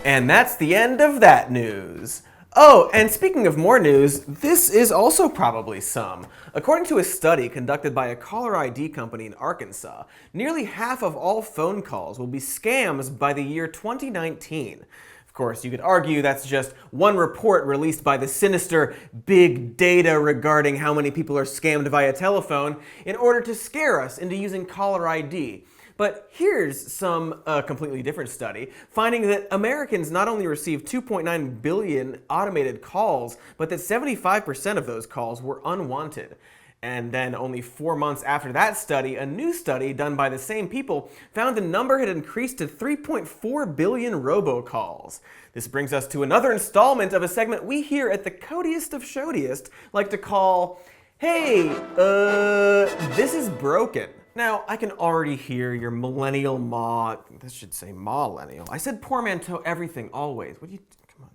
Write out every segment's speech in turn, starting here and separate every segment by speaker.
Speaker 1: And that's the end of that news. Oh, and speaking of more news, this is also probably some. According to a study conducted by a caller ID company in Arkansas, nearly half of all phone calls will be scams by the year 2019. Of course, you could argue that's just one report released by the sinister big data regarding how many people are scammed via telephone in order to scare us into using caller ID. But here's some completely different study, finding that Americans not only received 2.9 billion automated calls, but that 75% of those calls were unwanted. And then only 4 months after that study, a new study done by the same people found the number had increased to 3.4 billion robocalls. This brings us to another installment of a segment we here at the Codiest of Shodiest like to call, hey, this is broken. Now, I can already hear your millennial this should say millennial. I said portmanteau everything, always. What do you, come on.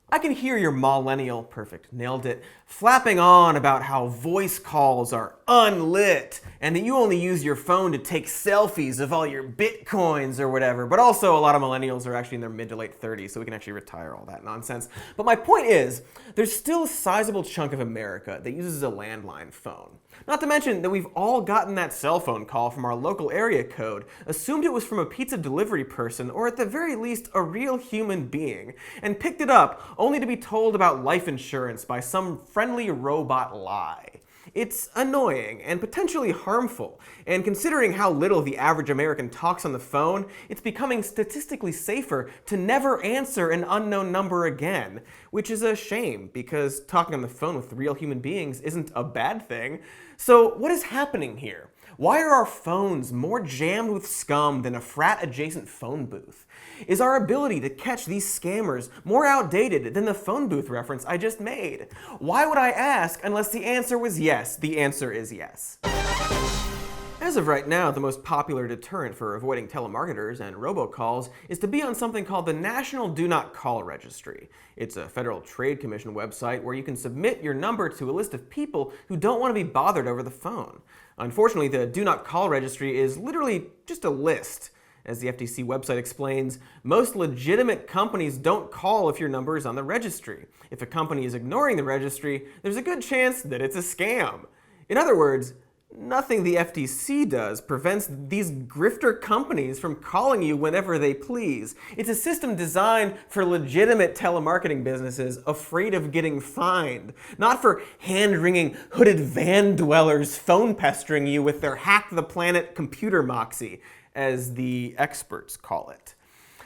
Speaker 1: I can hear your millennial, perfect, nailed it, flapping on about how voice calls are unlit and that you only use your phone to take selfies of all your bitcoins or whatever. But also a lot of millennials are actually in their mid to late 30s, so we can actually retire all that nonsense. But my point is, there's still a sizable chunk of America that uses a landline phone. Not to mention that we've all gotten that cell phone call from our local area code, assumed it was from a pizza delivery person or at the very least a real human being, and picked it up only to be told about life insurance by some friendly robot lie. It's annoying and potentially harmful, and considering how little the average American talks on the phone, it's becoming statistically safer to never answer an unknown number again, which is a shame because talking on the phone with real human beings isn't a bad thing. So what is happening here? Why are our phones more jammed with scum than a frat-adjacent phone booth? Is our ability to catch these scammers more outdated than the phone booth reference I just made? Why would I ask unless the answer was yes? The answer is yes. As of right now, the most popular deterrent for avoiding telemarketers and robocalls is to be on something called the National Do Not Call Registry. It's a Federal Trade Commission website where you can submit your number to a list of people who don't want to be bothered over the phone. Unfortunately, the Do Not Call Registry is literally just a list. As the FTC website explains, most legitimate companies don't call if your number is on the registry. If a company is ignoring the registry, there's a good chance that it's a scam. In other words, nothing the FTC does prevents these grifter companies from calling you whenever they please. It's a system designed for legitimate telemarketing businesses afraid of getting fined, not for hand-wringing hooded van dwellers phone pestering you with their hack the planet computer moxie, as the experts call it.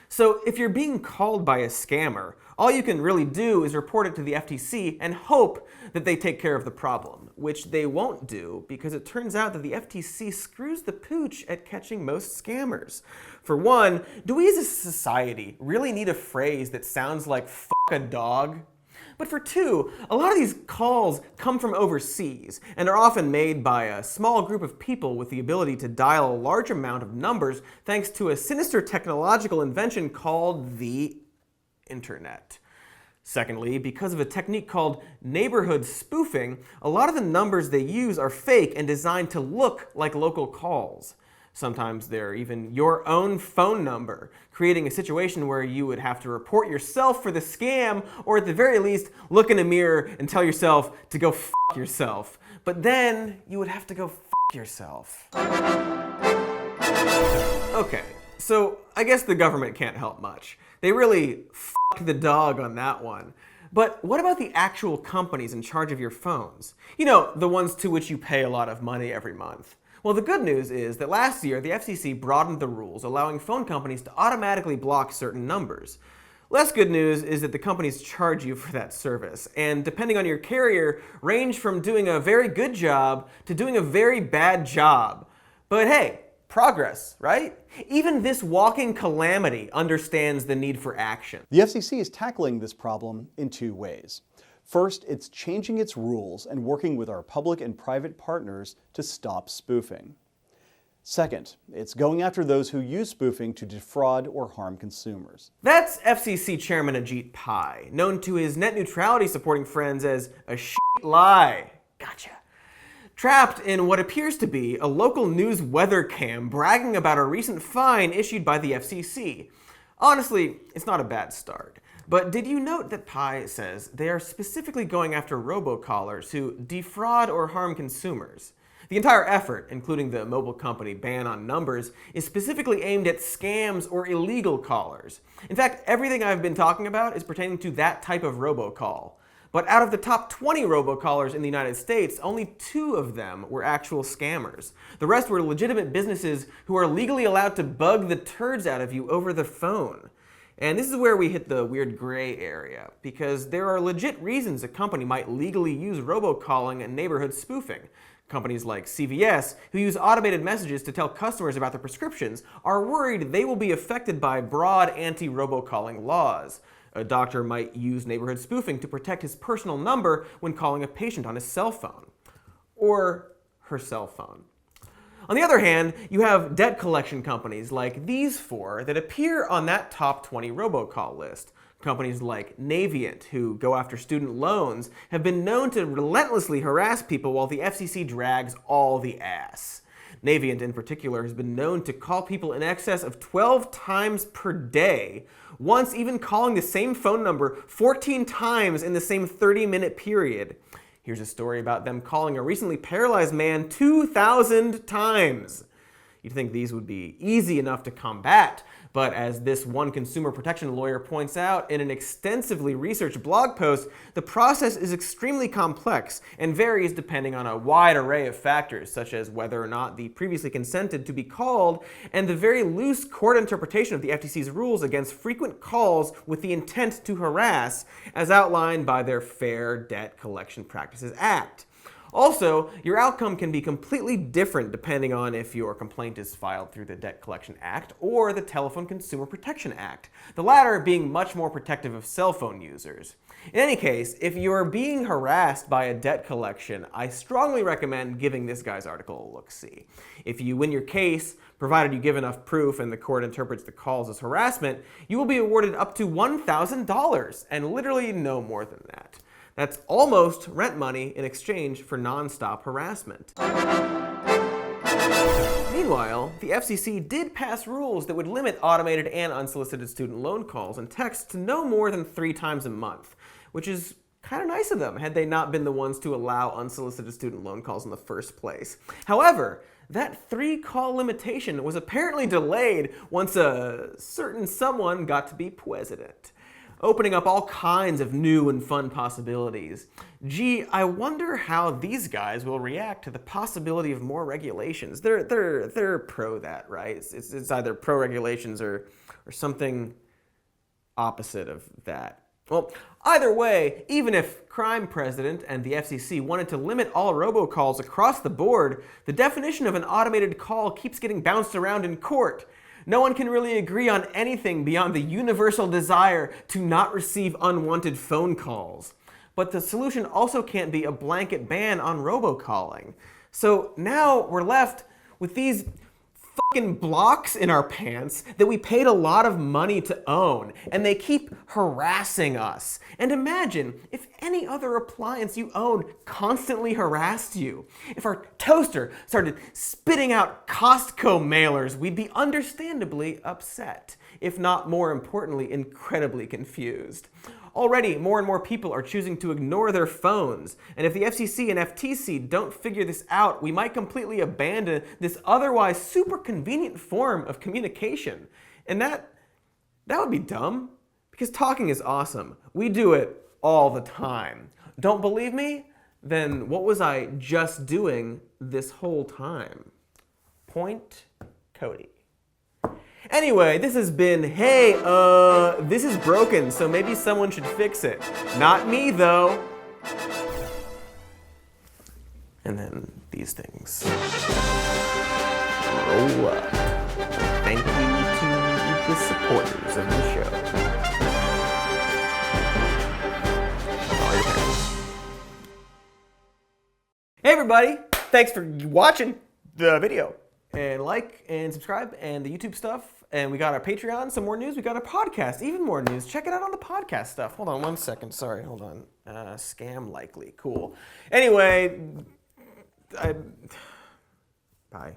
Speaker 1: So if you're being called by a scammer, all you can really do is report it to the FTC and hope that they take care of the problem, which they won't do because it turns out that the FTC screws the pooch at catching most scammers. For one, do we as a society really need a phrase that sounds like "f*** a dog"? But for two, a lot of these calls come from overseas and are often made by a small group of people with the ability to dial a large amount of numbers thanks to a sinister technological invention called the internet. Secondly, because of a technique called neighborhood spoofing, a lot of the numbers they use are fake and designed to look like local calls. Sometimes they're even your own phone number, creating a situation where you would have to report yourself for the scam, or at the very least, look in a mirror and tell yourself to go f*** yourself. But then, you would have to go f*** yourself. Okay, so I guess the government can't help much. They really f*** the dog on that one. But what about the actual companies in charge of your phones? You know, the ones to which you pay a lot of money every month. Well, the good news is that last year, the FCC broadened the rules, allowing phone companies to automatically block certain numbers. Less good news is that the companies charge you for that service, and depending on your carrier, range from doing a very good job to doing a very bad job. But hey, progress, right? Even this walking calamity understands the need for action.
Speaker 2: The FCC is tackling this problem in two ways. First, it's changing its rules and working with our public and private partners to stop spoofing. Second, it's going after those who use spoofing to defraud or harm consumers.
Speaker 1: That's FCC Chairman Ajit Pai, known to his net neutrality supporting friends as a shit lie. Gotcha. Trapped in what appears to be a local news weather cam bragging about a recent fine issued by the FCC. Honestly, it's not a bad start. But did you note that Pi says they are specifically going after robocallers who defraud or harm consumers? The entire effort, including the mobile company ban on numbers, is specifically aimed at scams or illegal callers. In fact, everything I've been talking about is pertaining to that type of robocall. But out of the top 20 robocallers in the United States, only 2 of them were actual scammers. The rest were legitimate businesses who are legally allowed to bug the turds out of you over the phone. And this is where we hit the weird gray area, because there are legit reasons a company might legally use robocalling and neighborhood spoofing. Companies like CVS, who use automated messages to tell customers about their prescriptions, are worried they will be affected by broad anti-robocalling laws. A doctor might use neighborhood spoofing to protect his personal number when calling a patient on his cell phone. Or her cell phone. On the other hand, you have debt collection companies like these 4 that appear on that top 20 robocall list. Companies like Navient, who go after student loans, have been known to relentlessly harass people while the FCC drags all the ass. Navient in particular has been known to call people in excess of 12 times per day, once even calling the same phone number 14 times in the same 30-minute period. Here's a story about them calling a recently paralyzed man 2,000 times. You'd think these would be easy enough to combat, but as this one consumer protection lawyer points out in an extensively researched blog post, the process is extremely complex and varies depending on a wide array of factors, such as whether or not the previously consented to be called and the very loose court interpretation of the FTC's rules against frequent calls with the intent to harass, as outlined by their Fair Debt Collection Practices Act. Also, your outcome can be completely different depending on if your complaint is filed through the Debt Collection Act or the Telephone Consumer Protection Act, the latter being much more protective of cell phone users. In any case, if you're being harassed by a debt collection, I strongly recommend giving this guy's article a look-see. If you win your case, provided you give enough proof and the court interprets the calls as harassment, you will be awarded up to $1,000, and literally no more than that. That's almost rent money in exchange for non-stop harassment. Meanwhile, the FCC did pass rules that would limit automated and unsolicited student loan calls and texts to no more than 3 times a month, which is kind of nice of them had they not been the ones to allow unsolicited student loan calls in the first place. However, that 3-call limitation was apparently delayed once a certain someone got to be president, opening up all kinds of new and fun possibilities. Gee, I wonder how these guys will react to the possibility of more regulations. They're pro that, right? It's either pro regulations or something opposite of that. Well, either way, even if crime president and the FCC wanted to limit all robocalls across the board, the definition of an automated call keeps getting bounced around in court. No one can really agree on anything beyond the universal desire to not receive unwanted phone calls. But the solution also can't be a blanket ban on robocalling. So now we're left with these fucking blocks in our pants that we paid a lot of money to own, and they keep harassing us. And imagine if any other appliance you owned constantly harassed you. If our toaster started spitting out Costco mailers, we'd be understandably upset, if not more importantly, incredibly confused. Already, more and more people are choosing to ignore their phones, and if the FCC and FTC don't figure this out, we might completely abandon this otherwise super convenient form of communication. And that would be dumb, because talking is awesome. We do it all the time. Don't believe me? Then what was I just doing this whole time? Point Cody. Anyway, this has been, hey, this is broken, so maybe someone should fix it. Not me, though. And then these things roll up. Thank you to the supporters of the show. All your parents. Hey, everybody. Thanks for watching the video. And like and subscribe and the YouTube stuff. And we got our Patreon, some more news. We got our podcast, even more news. Check it out on the podcast stuff. Hold on 1 second. Sorry, hold on. Scam likely. Cool. Anyway, bye.